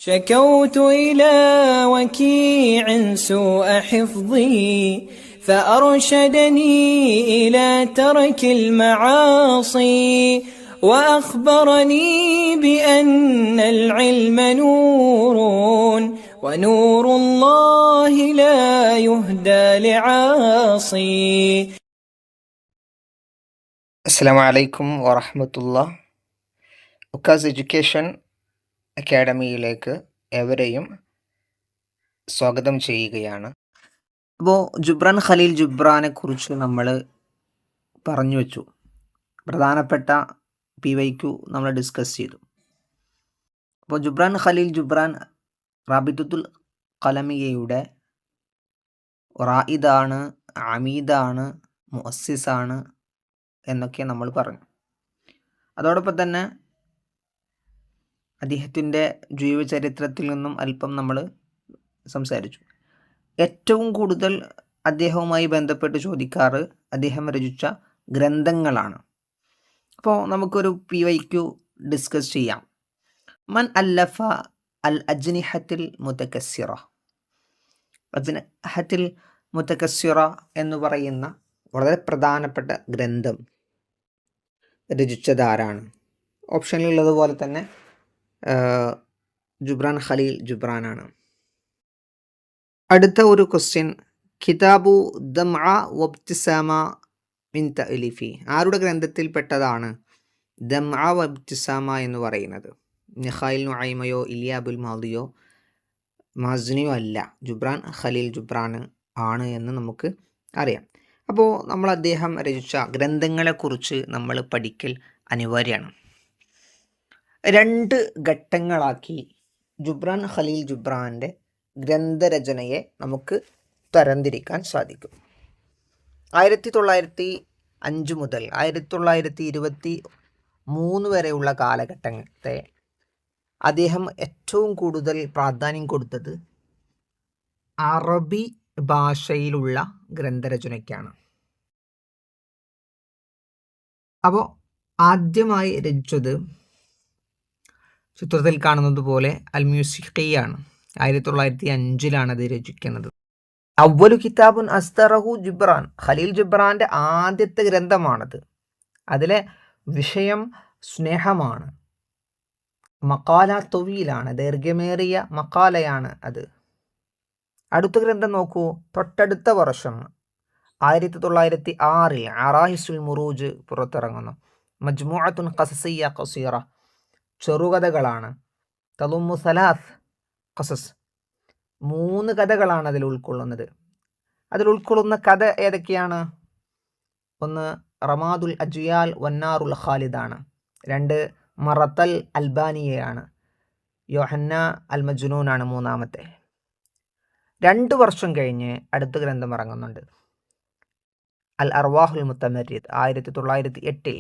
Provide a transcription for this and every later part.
شكوت إلى وكيع سوء حفظي فأرشدني إلى ترك المعاصي وأخبرني بأن العلم نور ونور الله لا يهدى لعاصي. അസ്സലാമു അലൈക്കും വറഹ്മത്തുള്ളാ. ഉക്കാസ് എഡ്യൂക്കേഷൻ അക്കാഡമിയിലേക്ക് ഏവരെയും സ്വാഗതം ചെയ്യുകയാണ്. അപ്പോൾ ജുബ്രാൻ ഖലീൽ ജുബ്രാനെ കുറിച്ച് നമ്മൾ പറഞ്ഞു വെച്ചു. പ്രധാനപ്പെട്ട PYQ നമ്മൾ ഡിസ്കസ് ചെയ്തു. അപ്പോൾ ജുബ്രാൻ ഖലീൽ ജുബ്രാൻ റാബിത്തുൽ ഖലമിയയുടെ റായിദാണ്, അമീദാണ്, മുഅസ്സിസാണ് എന്നൊക്കെ നമ്മൾ പറഞ്ഞു. അതോടൊപ്പം തന്നെ അദ്ദേഹത്തിൻ്റെ ജീവചരിത്രത്തിൽ നിന്നും അല്പം നമ്മൾ സംസാരിച്ചു. ഏറ്റവും കൂടുതൽ അദ്ദേഹവുമായി ബന്ധപ്പെട്ട് ചോദിക്കാറ് അദ്ദേഹം രചിച്ച ഗ്രന്ഥങ്ങളാണ്. അപ്പോൾ നമുക്കൊരു PYQ ഡിസ്കസ് ചെയ്യാം. മൻ അല്ലഫ അൽ അജ്നിഹത്തിൽ മുതകസ്സിറ. അജ്നിഹത്തിൽ മുതകസ്സിറ എന്ന് പറയുന്ന വളരെ പ്രധാനപ്പെട്ട ഗ്രന്ഥം രചിച്ചതാരാണ്? ഓപ്ഷനിലുള്ളതുപോലെ തന്നെ ജുബ്രാൻ ഖലീൽ ജുബ്രാനാണ്. അടുത്ത ഒരു ക്വസ്റ്റ്യൻ, കിതാബു ദംഅ വബ്തിസാമ മിൻ തഅലിഫി. ആരുടെ ഗ്രന്ഥത്തിൽ പെട്ടതാണ് ദംഅ വബ്തിസാമ എന്ന് പറയുന്നത്? നിഖായിൽ നുഐമയോ ഇലിയാബുൽ മാദിയോ മാസ്നിയോ അല്ല, ജുബ്രാൻ ഖലീൽ ജുബ്രാൻ ആണ് എന്ന് നമുക്ക് അറിയാം. അപ്പോൾ നമ്മൾ അദ്ദേഹം രചിച്ച ഗ്രന്ഥങ്ങളെക്കുറിച്ച് നമ്മൾ പഠിക്കൽ അനിവാര്യമാണ്. 2 ഘട്ടങ്ങളാക്കി ജുബ്രാൻ ഖലീൽ ജുബ്രാൻ്റെ ഗ്രന്ഥരചനയെ നമുക്ക് തരംതിരിക്കാൻ സാധിക്കും. 1905 മുതൽ 1923 വരെയുള്ള കാലഘട്ടത്തെ അദ്ദേഹം ഏറ്റവും കൂടുതൽ പ്രാധാന്യം കൊടുത്തത് അറബി ഭാഷയിലുള്ള ഗ്രന്ഥരചനയ്ക്കാണ്. അപ്പോൾ ആദ്യമായി രചിച്ചത് ചിത്രത്തിൽ കാണുന്നത് പോലെ അൽ മ്യൂസിഖിയാണ്. 1905 അത് രചിക്കുന്നത്. അവ്വലു കിതാബുൻ അസ്തറഹു ജുബ്രാൻ, ഖലീൽ ജുബ്രാൻ്റെ ആദ്യത്തെ ഗ്രന്ഥമാണത്. അതിലെ വിഷയം സ്നേഹമാണ്. മക്കാല തൊവീലാണ്, ദൈർഘ്യമേറിയ മക്കാലയാണ് അത്. അടുത്ത ഗ്രന്ഥം നോക്കൂ, തൊട്ടടുത്ത വർഷം 1906 അറാഹിസുൽ മുറൂജ് പുറത്തിറങ്ങുന്നു. മജ്മുഅത്തുൻ ഖസസിയ്യ ഖസീറ, ചെറുകഥകളാണ്. തളുമ്മു സലാസ് ഖസസ്, 3 കഥകളാണ് അതിൽ ഉൾക്കൊള്ളുന്നത്. അതിൽ ഉൾക്കൊള്ളുന്ന കഥ ഏതൊക്കെയാണ്? 1 റമാദുൽ അജ്യാൽ വന്നാറുൽ ഖാലിദാണ്. 2 മറത്തൽ അൽബാനിയയാണ്. യോഹന്ന അൽ മജ്നൂനാണ് 3ാമത്തെ. 2 വർഷം കഴിഞ്ഞ് അടുത്ത ഗ്രന്ഥം ഇറങ്ങുന്നുണ്ട്, അൽ അർവാഹുൽ മുത്തമരിദ് 1908.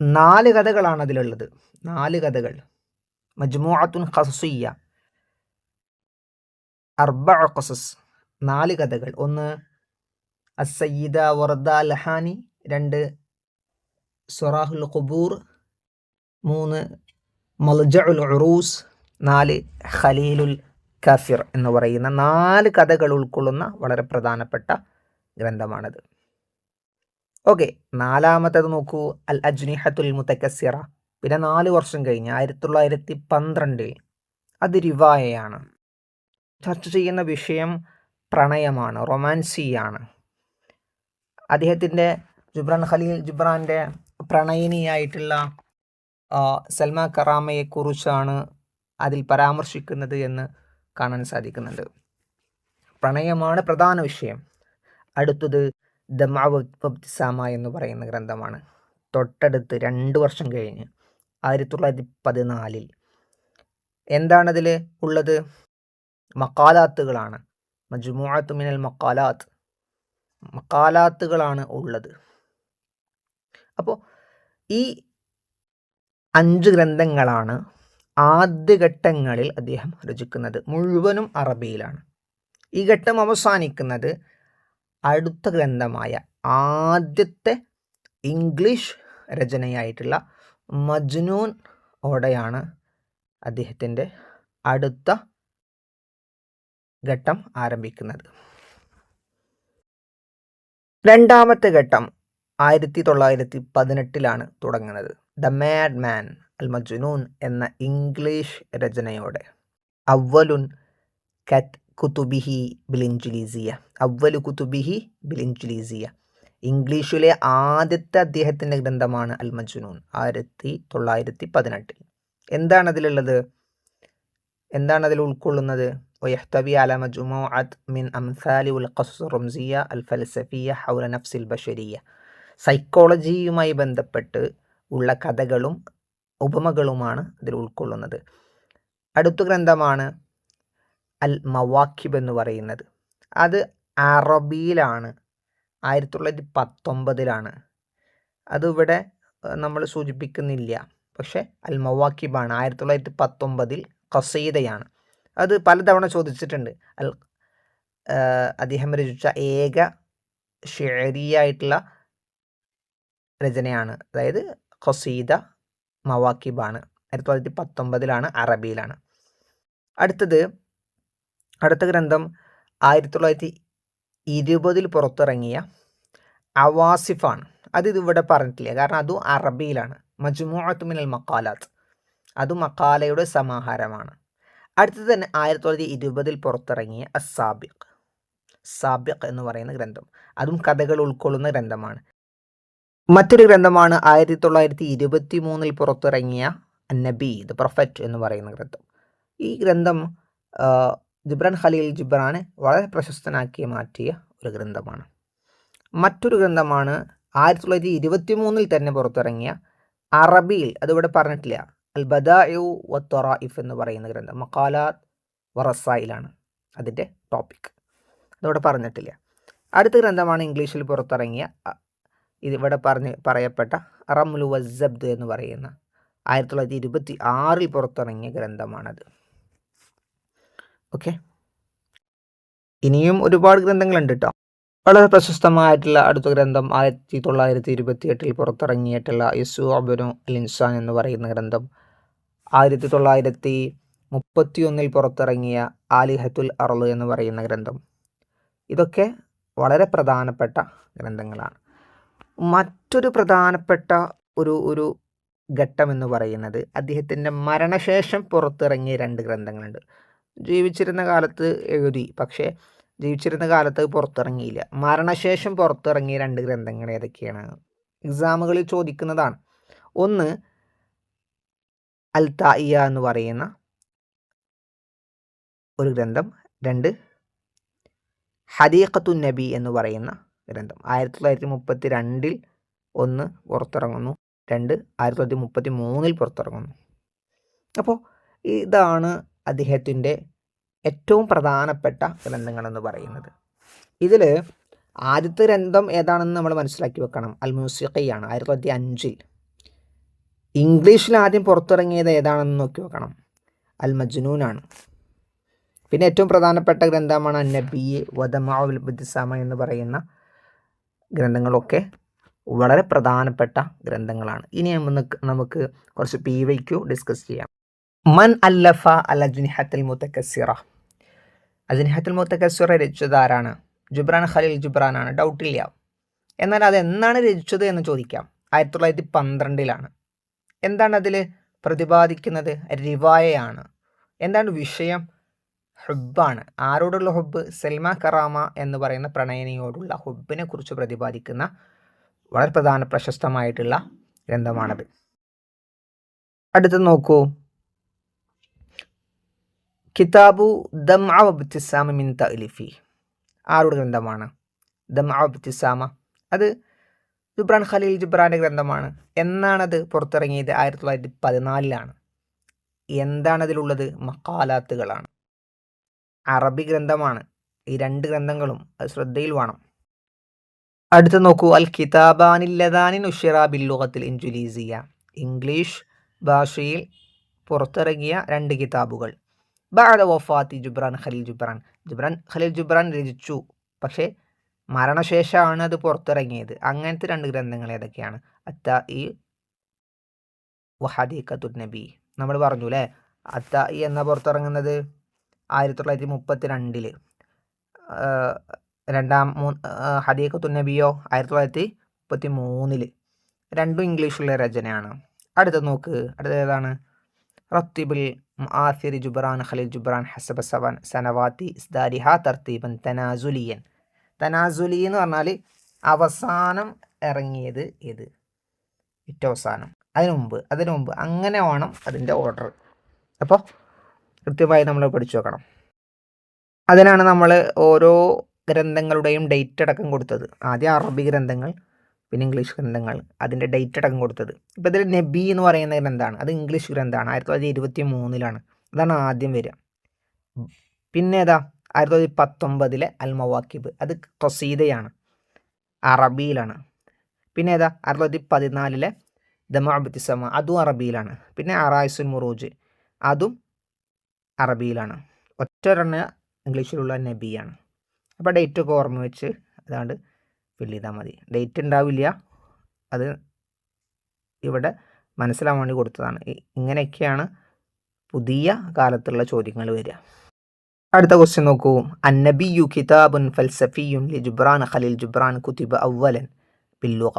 4 കഥകളാണ് അതിലുള്ളത്. 4 കഥകൾ. മജ്മുഅത്തുൻ ഖസസിയ്യ, 4 ഖസസ്, 4 കഥകൾ. 1 അസ്സയ്യിദ വർദ ലഹാനി, 2 സുറാഹുൽ ഖുബൂർ, 3 മൽജഉൽ ഉറൂസ്, 4 ഖലീലുൽ കാഫിർ എന്ന് പറയുന്ന 4 കഥകൾ ഉൾക്കൊള്ളുന്ന വളരെ പ്രധാനപ്പെട്ട ഗ്രന്ഥമാണത്. ഓക്കെ, 4ാമത്തേത് നോക്കൂ, അൽ അജ്നിഹത്തുൽ മുതകസ്സിറ. പിന്നെ 4 വർഷം കഴിഞ്ഞ് 1912 അത് റിവായയാണ്. ചർച്ച ചെയ്യുന്ന വിഷയം പ്രണയമാണ്, റൊമാൻസിയാണ്. അദ്ദേഹത്തിൻ്റെ ജുബ്രാൻ ഖലീൽ ജുബ്രാൻ്റെ പ്രണയിനിയായിട്ടുള്ള സൽമ കറാമയെക്കുറിച്ചാണ് അതിൽ പരാമർശിക്കുന്നത് എന്ന് കാണാൻ സാധിക്കുന്നുണ്ട്. പ്രണയമാണ് പ്രധാന വിഷയം. അടുത്തത് ദംഅ വബ്തിസാമ എന്ന് പറയുന്ന ഗ്രന്ഥമാണ്. തൊട്ടടുത്ത് 2 വർഷം കഴിഞ്ഞ് 1914 എന്താണതിൽ ഉള്ളത്? മക്കാലാത്തുകളാണ്. മജ്മുഅത്തു മിനൽ മക്കാലാത്ത്, മക്കാലാത്തുകളാണ് ഉള്ളത്. അപ്പോൾ ഈ 5 ഗ്രന്ഥങ്ങളാണ് ആദ്യഘട്ടങ്ങളിൽ അദ്ദേഹം രചിക്കുന്നത്. മുഴുവനും അറബിയിലാണ്. ഈ ഘട്ടം അവസാനിക്കുന്നത് അടുത്ത ഗ്രന്ഥമായ ആദ്യത്തെ ഇംഗ്ലീഷ് രചനയായിട്ടുള്ള മജ്നൂൻ ഓടെയാണ് അദ്ദേഹത്തിൻ്റെ അടുത്ത ഘട്ടം ആരംഭിക്കുന്നത്. രണ്ടാമത്തെ ഘട്ടം 1918 തുടങ്ങുന്നത്. ദ മാഡ് മാൻ അൽ മജ്നൂൻ എന്ന ഇംഗ്ലീഷ് രചനയോടെ. അവലുൻ കുതുബിഹി ബിൽ ഇൻജിലീസിയ, അവലു കുതുബിഹി ബിൽ ഇൻജിലീസിയ, ഇംഗ്ലീഷിലെ ആദ്യത്തെ അദ്ദേഹത്തിൻ്റെ ഗ്രന്ഥമാണ് അൽ മജ്നൂൻ 1918. എന്താണ് അതിലുള്ളത്? എന്താണ് അതിൽ ഉൾക്കൊള്ളുന്നത്? ويحتوي على مجموعة من أمثال والقصص الرمزية الفلسفية حول نفس البشرية. സൈക്കോളജിയുമായി ബന്ധപ്പെട്ട് ഉള്ള കഥകളും ഉപമകളുമാണ് ഇതിൽ ഉൾക്കൊള്ളുന്നത്. അടുത്ത ഗ്രന്ഥമാണ് അൽ മവാക്കിബ് എന്ന് പറയുന്നത്. അത് അറബിയിലാണ്, 1919. അതിവിടെ നമ്മൾ സൂചിപ്പിക്കുന്നില്ല. പക്ഷേ അൽ മവാക്കിബാണ്, 1919 ഖസീദയാണ്. അത് പലതവണ ചോദിച്ചിട്ടുണ്ട്. അദ്ദേഹം രചിച്ച ഏക ഷിഅരിയായിട്ടുള്ള രചനയാണ്, അതായത് ഖസീദ മവാക്കിബാണ്. 1919 അറബിയിലാണ്. അടുത്ത ഗ്രന്ഥം 1920 പുറത്തിറങ്ങിയ അവാസിഫാണ്. ഇതിവിടെ പറഞ്ഞിട്ടില്ല, കാരണം അതും അറബിയിലാണ്. മജ്മുഅത്ത് മിനൽ മഖാലാത്ത്, അതും മഖാലയുടെ സമാഹാരമാണ്. അടുത്തത് തന്നെ 1920 പുറത്തിറങ്ങിയ സാബിഖ് എന്ന് പറയുന്ന ഗ്രന്ഥം, അതും കഥകൾ ഉൾക്കൊള്ളുന്ന ഗ്രന്ഥമാണ്. മറ്റൊരു ഗ്രന്ഥമാണ് 1923 പുറത്തിറങ്ങിയ നബി ദ പ്രൊഫറ്റ് എന്ന് പറയുന്ന ഗ്രന്ഥം. ഈ ഗ്രന്ഥം ജിബ്രാൻ ഖലീൽ ജിബ്രാൻ വളരെ പ്രശസ്തനാക്കി മാറ്റിയ ഒരു ഗ്രന്ഥമാണ്. മറ്റൊരു ഗ്രന്ഥമാണ് 1923 തന്നെ പുറത്തിറങ്ങിയ അറബിയിൽ, അതിവിടെ പറഞ്ഞിട്ടില്ല, അൽ ബദാഇഉ വത്തറായിഫ് എന്ന് പറയുന്ന ഗ്രന്ഥം. മഖാലാത്ത് വറസായിലാണ് അതിൻ്റെ ടോപ്പിക്, അതിവിടെ പറഞ്ഞിട്ടില്ല. അടുത്ത ഗ്രന്ഥമാണ് ഇംഗ്ലീഷിൽ പുറത്തിറങ്ങിയ, ഇതിവിടെ പറയപ്പെട്ട റംലു വസ്സബ്ദ് എന്ന് പറയുന്ന 1926 പുറത്തിറങ്ങിയ ഗ്രന്ഥമാണത്. ഓക്കെ, ഇനിയും ഒരുപാട് ഗ്രന്ഥങ്ങളുണ്ട് കേട്ടോ. വളരെ പ്രശസ്തമായിട്ടുള്ള അടുത്ത ഗ്രന്ഥം 1928 പുറത്തിറങ്ങിയിട്ടുള്ള യസൂഉ ഇബ്നു അൽ ഇൻസാൻ എന്ന് പറയുന്ന ഗ്രന്ഥം. 1931 പുറത്തിറങ്ങിയ ആലിഹത്തുൽ അർള് എന്ന് പറയുന്ന ഗ്രന്ഥം. ഇതൊക്കെ വളരെ പ്രധാനപ്പെട്ട ഗ്രന്ഥങ്ങളാണ്. മറ്റൊരു പ്രധാനപ്പെട്ട ഒരു ഘട്ടം എന്ന് പറയുന്നത് അദ്ദേഹത്തിൻ്റെ മരണശേഷം പുറത്തിറങ്ങിയ 2 ഗ്രന്ഥങ്ങളുണ്ട്. ജീവിച്ചിരുന്ന കാലത്ത് എഴുതി, പക്ഷേ ജീവിച്ചിരുന്ന കാലത്ത് പുറത്തിറങ്ങിയില്ല. മരണശേഷം പുറത്തിറങ്ങിയ 2 ഗ്രന്ഥങ്ങൾ ഏതൊക്കെയാണ്? എക്സാമുകളിൽ ചോദിക്കുന്നതാണ്. ഒന്ന് അൽ തായിയ എന്ന് പറയുന്ന ഒരു ഗ്രന്ഥം. 2 ഹദീഖത്തുൻ നബി എന്ന് പറയുന്ന ഗ്രന്ഥം. 1932 ഒന്ന് പുറത്തിറങ്ങുന്നു, 2 1933 പുറത്തിറങ്ങുന്നു. അപ്പോൾ ഇതാണ് അദ്ദേഹത്തിൻ്റെ ഏറ്റവും പ്രധാനപ്പെട്ട ഗ്രന്ഥങ്ങളെന്ന് പറയുന്നത്. ഇതിൽ ആദ്യത്തെ ഗ്രന്ഥം ഏതാണെന്ന് നമ്മൾ മനസ്സിലാക്കി വെക്കണം. അൽ മൂസിഖിയാണ്, 1905. ഇംഗ്ലീഷിൽ ആദ്യം പുറത്തിറങ്ങിയത് ഏതാണെന്ന് നോക്കി വെക്കണം. അൽ മജ്നൂനാണ്. പിന്നെ ഏറ്റവും പ്രധാനപ്പെട്ട ഗ്രന്ഥമാണ് നബി വദമഉൽ ഇബ്തിസാമ എന്ന് പറയുന്ന ഗ്രന്ഥങ്ങളൊക്കെ വളരെ പ്രധാനപ്പെട്ട ഗ്രന്ഥങ്ങളാണ്. ഇനി നമുക്ക് കുറച്ച് PYQ ഡിസ്കസ് ചെയ്യാം. മൻ അല്ലഫ അൽ അജ്നിഹത്തുൽ മുതകസ്സിറ. അജ്നിഹത്തുൽ മുതകസ്സിറ രചിച്ചത് ആരാണ്? ജിബ്രാൻ ഖലീൽ ജിബ്രാനാണ്, ഡൗട്ടില്ല. എന്നാൽ അത് എന്നാണ് രചിച്ചത് എന്ന് ചോദിക്കാം. 1912 എന്താണ് അതിൽ പ്രതിപാദിക്കുന്നത്? റിവായയാണ്. എന്താണ് വിഷയം? ഹുബ്ബാണ്. ആരോടുള്ള ഹുബ്ബ്? സൽമ കറാമ എന്ന് പറയുന്ന പ്രണയിനിയോടുള്ള ഹുബ്ബിനെ കുറിച്ച് പ്രതിപാദിക്കുന്ന വളരെ പ്രശസ്തമായിട്ടുള്ള ഗ്രന്ഥമാണത്. അടുത്ത് നോക്കൂ, കിതാബു ദംഅ വബ്തിസാമ മിൻ തഅലിഫി. ആരുടെ ഗ്രന്ഥമാണ്? ദംഅ വബ്തിസാമ. അത് ജിബ്രാൻ ഖലീൽ ജിബ്രാൻ്റെ ഗ്രന്ഥമാണ്. എന്നാണത് പുറത്തിറങ്ങിയത്? 1914. എന്താണ് അതിലുള്ളത്? മഖാലാത്തുകളാണ്. അറബി ഗ്രന്ഥമാണ്. ഈ 2 ഗ്രന്ഥങ്ങളും അത് ശ്രദ്ധയിൽ വേണം. അടുത്ത് നോക്കൂ, അൽ കിതാബാനില്ലദാനി നുഷിറ ബിൽ ലുഗത്തിൽ ഇൻജുലീസിയ. ഇംഗ്ലീഷ് ഭാഷയിൽ പുറത്തിറങ്ങിയ 2 കിതാബുകൾ. ബഅദ വഫാത്തി ജിബ്രാൻ ഖലീൽ ജിബ്രാൻ. ജിബ്രാൻ ഖലീൽ ജിബ്രാൻ രചിച്ചു, പക്ഷേ മരണശേഷമാണ് അത് പുറത്തിറങ്ങിയത്. അങ്ങനത്തെ 2 ഗ്രന്ഥങ്ങൾ ഏതൊക്കെയാണ്? അത്താഇ വഹദീഖത്തുൻ നബി. നമ്മൾ പറഞ്ഞു അല്ലേ, അത്തായി എന്ന പുറത്തിറങ്ങുന്നത് 1932. ഹദീഖത്തുൻ നബിയോ 1933. രണ്ടും ഇംഗ്ലീഷുള്ള രചനയാണ്. അടുത്തത് നോക്ക്, അടുത്ത ഏതാണ്? റത്തിബുൽ മുആസിരി ജുബ്രാൻ ഖലീൽ ജുബ്രാൻ ഹസബ സനവാത്തി ഇസ്ദാരിഹ തർത്തീബൻ തനാസുലിയൻ. തനാസുലി എന്ന് പറഞ്ഞാൽ അവസാനം ഇറങ്ങിയത് ഏത്? ഏറ്റവും അവസാനം, അതിനു മുമ്പ് അങ്ങനെ വേണം അതിൻ്റെ ഓർഡർ. അപ്പോൾ കൃത്യമായി നമ്മൾ പഠിച്ചു വെക്കണം. അതിനാണ് നമ്മൾ ഓരോ ഗ്രന്ഥങ്ങളുടെയും ഡേറ്റ് അടക്കം കൊടുത്തത്. ആദ്യം അറബി ഗ്രന്ഥങ്ങൾ, പിന്നെ ഇംഗ്ലീഷ് ഗ്രന്ഥങ്ങൾ, അതിൻ്റെ ഡേറ്റ് അടക്കം കൊടുത്തത്. ഇപ്പോൾ ഇതിൽ നബി എന്ന് പറയുന്ന ഗ്രന്ഥമാണ്, അത് ഇംഗ്ലീഷ് ഗ്രന്ഥമാണ്, 1923. അതാണ് ആദ്യം വരിക. പിന്നെ ഏതാ? 1919 അൽ മവാക്കിബ്, അത് ഖസീദയാണ്, അറബിയിലാണ്. പിന്നെ ഏതാ? 1914 ദമഅ ബിത്തിസമ, അതും അറബിയിലാണ്. പിന്നെ അറായിസുൽ മുറൂജ്, അതും അറബിയിലാണ്. ഒറ്റൊരെണ്ണ ഇംഗ്ലീഷിലുള്ള നബിയാണ്. അപ്പോൾ ഡേറ്റൊക്കെ ഓർമ്മ വെച്ച് അതാണ്ട് ഫില്ല് ചെയ്താൽ മതി. ഡേറ്റ് ഉണ്ടാവില്ല, അത് ഇവിടെ മനസ്സിലാവാൻ വേണ്ടി കൊടുത്തതാണ്. ഇങ്ങനെയൊക്കെയാണ് പുതിയ കാലത്തുള്ള ചോദ്യങ്ങൾ വരിക. അടുത്ത ക്വസ്റ്റ്യൻ നോക്കൂ. അന്നബിയു കിതാബുൻ ഫൽസഫിയുൻ ലി ജുബ്രാൻ ഖലീൽ ജുബ്രാൻ കുതിബ അവ്വലൻ ബില്ലുഗ.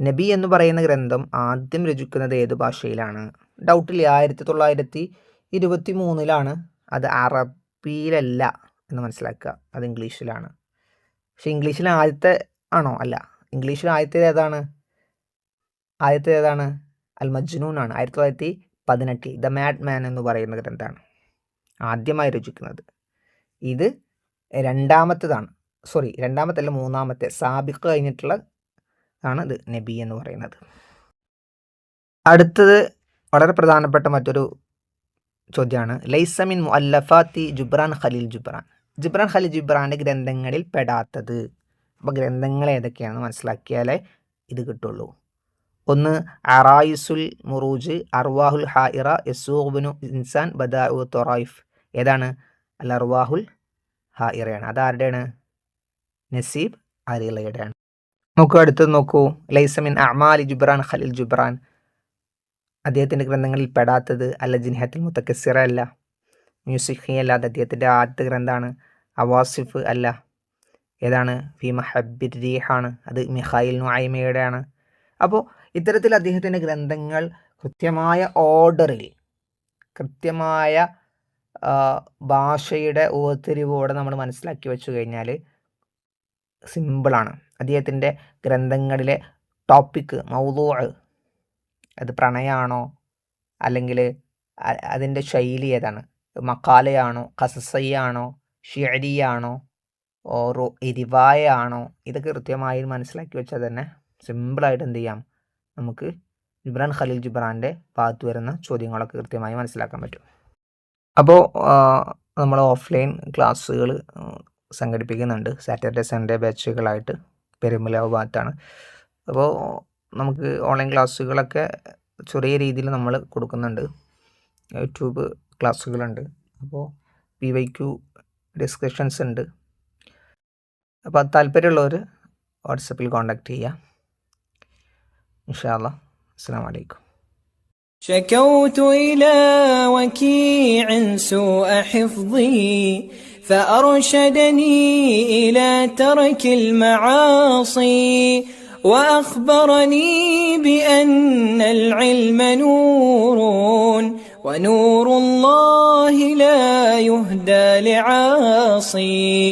നബി എന്ന് പറയുന്ന ഗ്രന്ഥം ആദ്യം രചിക്കുന്നത് ഏത് ഭാഷയിലാണ്? ഡൗട്ടില്ല, 1923 അത് അറബിയിലല്ല എന്ന് മനസ്സിലാക്കുക, അത് ഇംഗ്ലീഷിലാണ്. പക്ഷെ ഇംഗ്ലീഷിൽ ആദ്യത്തെ ആണോ? അല്ല, ഇംഗ്ലീഷിൽ ആദ്യത്തേത് ഏതാണ്? അൽ മജ്നൂൻ ആണ്, 1918 ദ മാഡ് മാൻ എന്ന് പറയുന്ന ഗ്രന്ഥമാണ് ആദ്യമായി രചിക്കുന്നത്. ഇത് മൂന്നാമത്തെ സാബിഖ് കഴിഞ്ഞിട്ടുള്ള ആണ് ഇത് നബി എന്ന് പറയുന്നത്. അടുത്തത് വളരെ പ്രധാനപ്പെട്ട മറ്റൊരു ചോദ്യമാണ്. ലൈസ മിൻ മുഅല്ലഫാത്തി ജുബ്രാൻ ഖലീൽ ജുബ്രാൻ്റെ ഗ്രന്ഥങ്ങളിൽ പെടാത്തത്. അപ്പോൾ ഗ്രന്ഥങ്ങൾ ഏതൊക്കെയാണെന്ന് മനസ്സിലാക്കിയാലേ ഇത് കിട്ടുള്ളൂ. ഒന്ന് അറായിസുൽ മുറൂജ്, അർവാഹുൽ ഹായിറ, യസൂഖ്ബിനു ഇൻസാൻ, ബദാഉ തൊറായിഫ്. ഏതാണ്? അൽ അർവാഹുൽ ഹായിറയാണ്. അതാരുടെയാണ്? നസീബ് അരിളയുടെയാണ്. നോക്കൂ, അടുത്തത് നോക്കൂ. ലൈസ മിൻ അഅ്മാലി ജുബ്രാൻ ഖലീൽ ജുബ്രാൻ, അദ്ദേഹത്തിൻ്റെ ഗ്രന്ഥങ്ങളിൽ പെടാത്തത് അല്ല ജിൻഹത്തുൽ മുതക്കസ്സിറ അല്ല, മ്യൂസിഖി അല്ല, അത് അദ്ദേഹത്തിൻ്റെ ആദ്യത്തെ ഗ്രന്ഥമാണ്. അവാസിഫ് അല്ല, ഏതാണ്? ഫി മഹബ്ബിർ റീഹാണ്, അത് മിഖായിൽ നുഐമയുടെയാണ്. അപ്പോൾ ഇത്തരത്തിൽ അദ്ദേഹത്തിൻ്റെ ഗ്രന്ഥങ്ങൾ കൃത്യമായ ഓർഡറിൽ, കൃത്യമായ ഭാഷയുടെ ഓർത്തിരിവോടെ നമ്മൾ മനസ്സിലാക്കി വെച്ചു കഴിഞ്ഞാൽ സിമ്പിളാണ്. അദ്ദേഹത്തിൻ്റെ ഗ്രന്ഥങ്ങളിലെ ടോപ്പിക്ക്, മൗദൂഅ്, അത് പ്രണയമാണോ അല്ലെങ്കിൽ അതിൻ്റെ ശൈലി ഏതാണ്? മക്കാലയാണോ, ഖസസിയാണോ, ഷിഅരിയാണോ, ഓരോ റിവായ ആണോ? ഇതൊക്കെ കൃത്യമായി മനസ്സിലാക്കി വെച്ചാൽ തന്നെ സിമ്പിളായിട്ട് എന്ത് ചെയ്യാം, നമുക്ക് ജുബ്രാൻ ഖലീൽ ജുബ്രാൻ്റെ ഭാഗത്ത് വരുന്ന ചോദ്യങ്ങളൊക്കെ കൃത്യമായി മനസ്സിലാക്കാൻ പറ്റും. അപ്പോൾ നമ്മൾ ഓഫ്ലൈൻ ക്ലാസ്സുകൾ സംഘടിപ്പിക്കുന്നുണ്ട്, സാറ്റർഡേ സൺഡേ ബാച്ചുകളായിട്ട് പെരുമ്പലാവ് ഭാഗത്താണ്. അപ്പോൾ നമുക്ക് ഓൺലൈൻ ക്ലാസ്സുകളൊക്കെ ചെറിയ രീതിയിൽ നമ്മൾ കൊടുക്കുന്നുണ്ട്. യൂട്യൂബ് ക്ലാസ്സുകളുണ്ട്. അപ്പോൾ PYQ ഡിസ്കഷൻസ് ഉണ്ട്. അപ്പോൾ താല്പര്യമുള്ളവർ വാട്സപ്പിൽ കോൺടാക്റ്റ് ചെയ്യുക. ഇൻഷാ അല്ലാഹ്. അസ്സലാമു അലൈക്കും. شكوت إلى وكيع سوء حفظي فأرشدني إلى ترك المعاصي وأخبرني بأن العلم نور ونور الله لا يهدى لعاصي.